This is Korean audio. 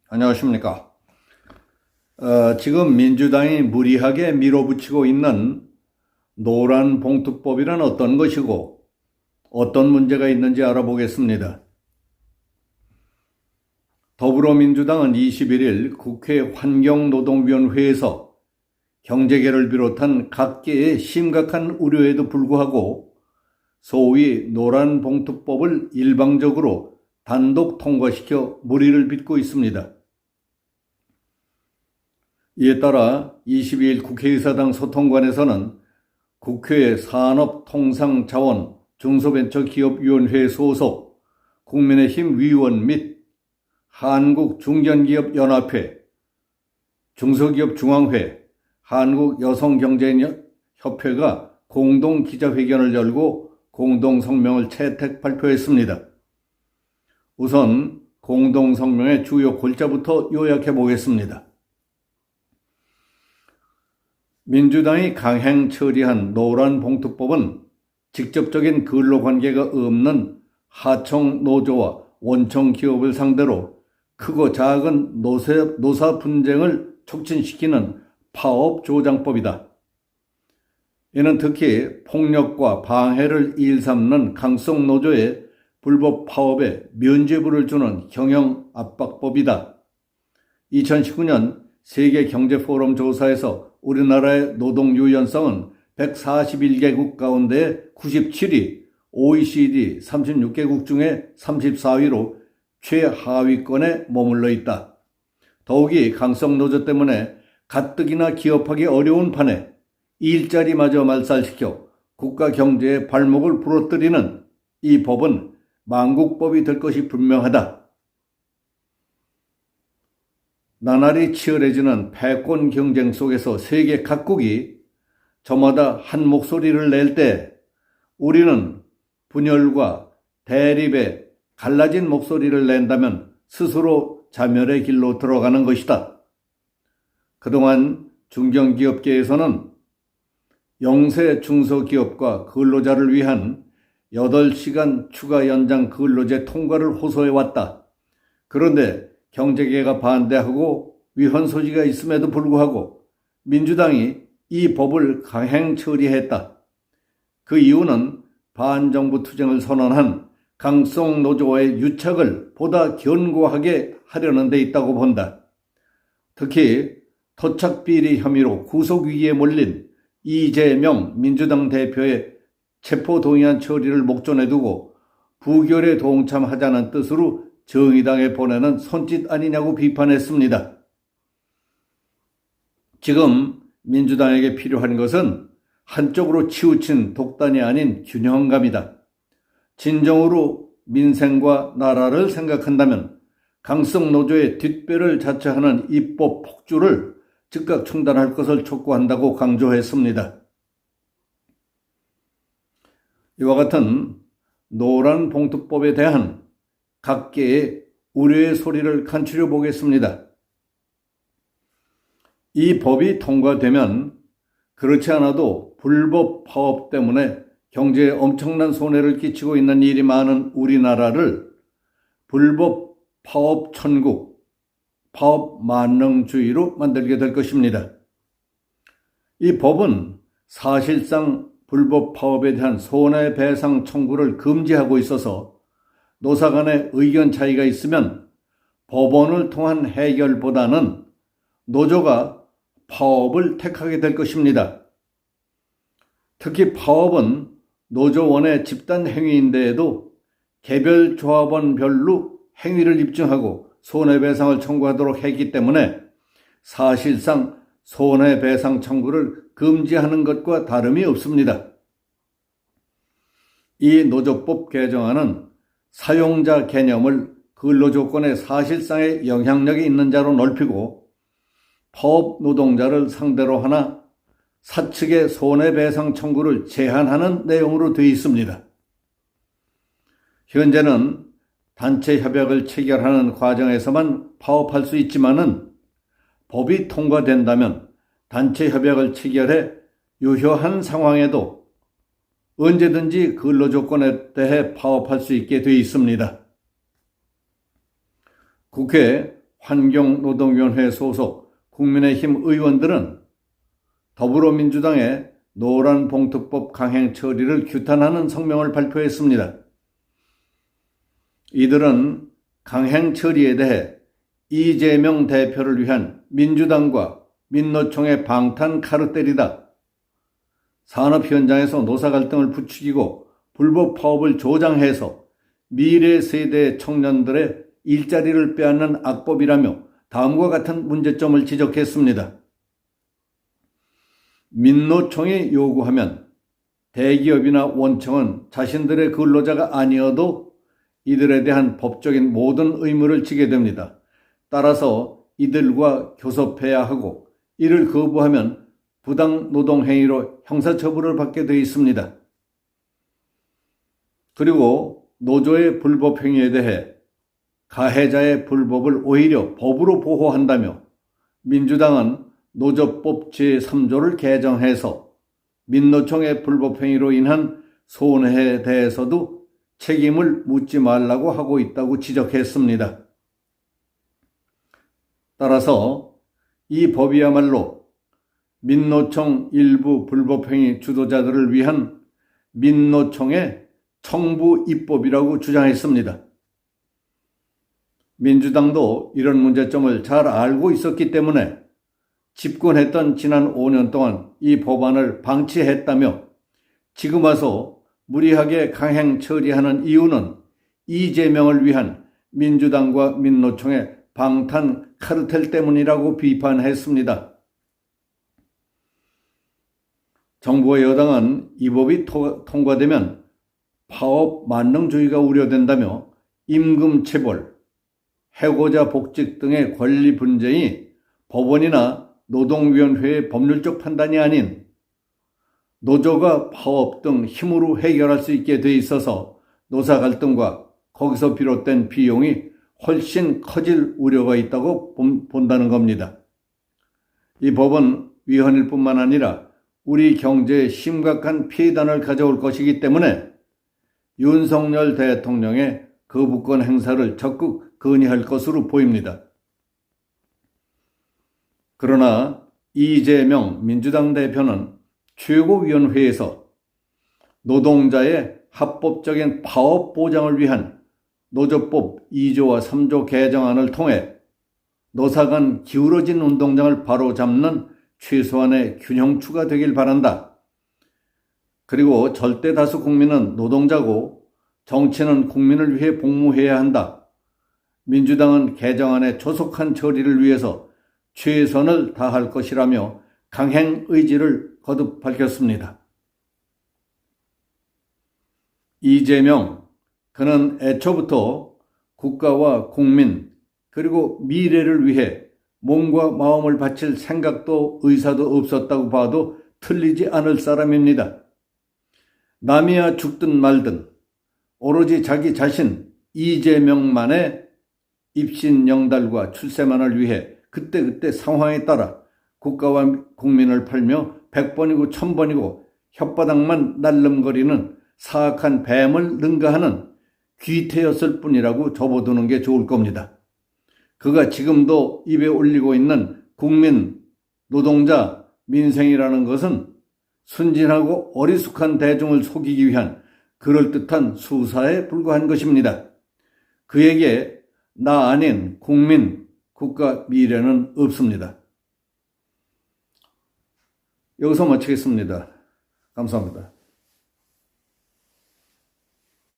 안녕하십니까. 지금 민주당이 무리하게 밀어붙이고 있는 노란봉투법이란 어떤 것이고 어떤 문제가 있는지 알아보겠습니다. 더불어민주당은 21일 국회 환경노동위원회에서 경제계를 비롯한 각계의 심각한 우려에도 불구하고 소위 노란봉투법을 일방적으로 단독 통과시켜 물의를 빚고 있습니다. 이에 따라 22일 국회의사당 소통관에서는 국회 산업통상자원 중소벤처기업위원회 소속 국민의힘 위원 및 한국중견기업연합회, 중소기업중앙회, 한국여성경제협회가 공동 기자회견을 열고 공동성명을 채택 발표했습니다. 우선 공동성명의 주요 골자부터 요약해 보겠습니다. 민주당이 강행 처리한 노란봉투법은 직접적인 근로관계가 없는 하청노조와 원청기업을 상대로 크고 작은 노사 분쟁을 촉진시키는 파업조장법이다. 이는 특히 폭력과 방해를 일삼는 강성노조에 불법 파업에 면죄부를 주는 경영압박법이다. 2019년 세계경제포럼 조사에서 우리나라의 노동 유연성은 141개국 가운데 97위, OECD 36개국 중에 34위로 최하위권에 머물러 있다. 더욱이 강성노조 때문에 가뜩이나 기업하기 어려운 판에 일자리마저 말살시켜 국가 경제의 발목을 부러뜨리는 이 법은 망국법이 될 것이 분명하다. 나날이 치열해지는 패권 경쟁 속에서 세계 각국이 저마다 한 목소리를 낼 때 우리는 분열과 대립에 갈라진 목소리를 낸다면 스스로 자멸의 길로 들어가는 것이다. 그동안 중견기업계에서는 영세 중소기업과 근로자를 위한 8시간 추가 연장 근로제 통과를 호소해왔다. 그런데 경제계가 반대하고 위헌 소지가 있음에도 불구하고 민주당이 이 법을 강행 처리했다. 그 이유는 반정부 투쟁을 선언한 강성노조와의 유착을 보다 견고하게 하려는 데 있다고 본다. 특히 토착비리 혐의로 구속위기에 몰린 이재명 민주당 대표의 체포동의안 처리를 목전에 두고 부결에 동참하자는 뜻으로 정의당에 보내는 손짓 아니냐고 비판했습니다. 지금 민주당에게 필요한 것은 한쪽으로 치우친 독단이 아닌 균형감이다. 진정으로 민생과 나라를 생각한다면 강성노조의 뒷배를 자처하는 입법 폭주를 즉각 중단할 것을 촉구한다고 강조했습니다. 이와 같은 노란봉투법에 대한 각계의 우려의 소리를 간추려 보겠습니다. 이 법이 통과되면 그렇지 않아도 불법 파업 때문에 경제에 엄청난 손해를 끼치고 있는 일이 많은 우리나라를 불법 파업 천국, 파업 만능주의로 만들게 될 것입니다. 이 법은 사실상 불법 파업에 대한 손해배상 청구를 금지하고 있어서 노사 간의 의견 차이가 있으면 법원을 통한 해결보다는 노조가 파업을 택하게 될 것입니다. 특히 파업은 노조원의 집단 행위인데에도 개별 조합원별로 행위를 입증하고 손해배상을 청구하도록 했기 때문에 사실상 손해배상 청구를 금지하는 것과 다름이 없습니다. 이 노조법 개정안은 사용자 개념을 근로조건의 사실상의 영향력이 있는 자로 넓히고 파업 노동자를 상대로 하나 사측의 손해배상 청구를 제한하는 내용으로 되어 있습니다. 현재는 단체 협약을 체결하는 과정에서만 파업할 수 있지만은 법이 통과된다면 단체 협약을 체결해 유효한 상황에도 언제든지 근로조건에 대해 파업할 수 있게 되어 있습니다. 국회 환경노동위원회 소속 국민의힘 의원들은 더불어민주당의 노란봉투법 강행 처리를 규탄하는 성명을 발표했습니다. 이들은 강행 처리에 대해 이재명 대표를 위한 민주당과 민노총의 방탄 카르텔이다. 산업 현장에서 노사 갈등을 부추기고 불법 파업을 조장해서 미래 세대 청년들의 일자리를 빼앗는 악법이라며 다음과 같은 문제점을 지적했습니다. 민노총이 요구하면 대기업이나 원청은 자신들의 근로자가 아니어도 이들에 대한 법적인 모든 의무를 지게 됩니다. 따라서 이들과 교섭해야 하고 이를 거부하면 부당 노동행위로 형사처벌을 받게 되어 있습니다. 그리고 노조의 불법행위에 대해 가해자의 불법을 오히려 법으로 보호한다며 민주당은 노조법 제3조를 개정해서 민노총의 불법행위로 인한 손해에 대해서도 책임을 묻지 말라고 하고 있다고 지적했습니다. 따라서 이 법이야말로 민노총 일부 불법행위 주도자들을 위한 민노총의 청부 입법이라고 주장했습니다. 민주당도 이런 문제점을 잘 알고 있었기 때문에 집권했던 지난 5년 동안 이 법안을 방치했다며 지금 와서 무리하게 강행 처리하는 이유는 이재명을 위한 민주당과 민노총의 방탄 카르텔 때문이라고 비판했습니다. 정부와 여당은 이 법이 통과되면 파업 만능주의가 우려된다며 임금 체벌, 해고자 복직 등의 권리 분쟁이 법원이나 노동위원회의 법률적 판단이 아닌 노조가 파업 등 힘으로 해결할 수 있게 돼 있어서 노사 갈등과 거기서 비롯된 비용이 훨씬 커질 우려가 있다고 본다는 겁니다. 이 법은 위헌일 뿐만 아니라 우리 경제에 심각한 피해단을 가져올 것이기 때문에 윤석열 대통령의 거부권 행사를 적극 건의할 것으로 보입니다. 그러나 이재명 민주당 대표는 최고위원회에서 노동자의 합법적인 파업 보장을 위한 노조법 2조와 3조 개정안을 통해 노사 간 기울어진 운동장을 바로잡는 최소한의 균형추가 되길 바란다. 그리고 절대 다수 국민은 노동자고 정치는 국민을 위해 복무해야 한다. 민주당은 개정안의 조속한 처리를 위해서 최선을 다할 것이라며 강행 의지를 거듭 밝혔습니다. 이재명, 그는 애초부터 국가와 국민 그리고 미래를 위해 몸과 마음을 바칠 생각도 의사도 없었다고 봐도 틀리지 않을 사람입니다. 남이야 죽든 말든 오로지 자기 자신 이재명만의 입신영달과 출세만을 위해 그때그때 상황에 따라 국가와 국민을 팔며 100번이고 1000번이고 혓바닥만 날름거리는 사악한 뱀을 능가하는 귀태였을 뿐이라고 접어두는 게 좋을 겁니다. 그가 지금도 입에 올리고 있는 국민, 노동자, 민생이라는 것은 순진하고 어리숙한 대중을 속이기 위한 그럴듯한 수사에 불과한 것입니다. 그에게 나 아닌 국민, 국가 미래는 없습니다. 여기서 마치겠습니다. 감사합니다.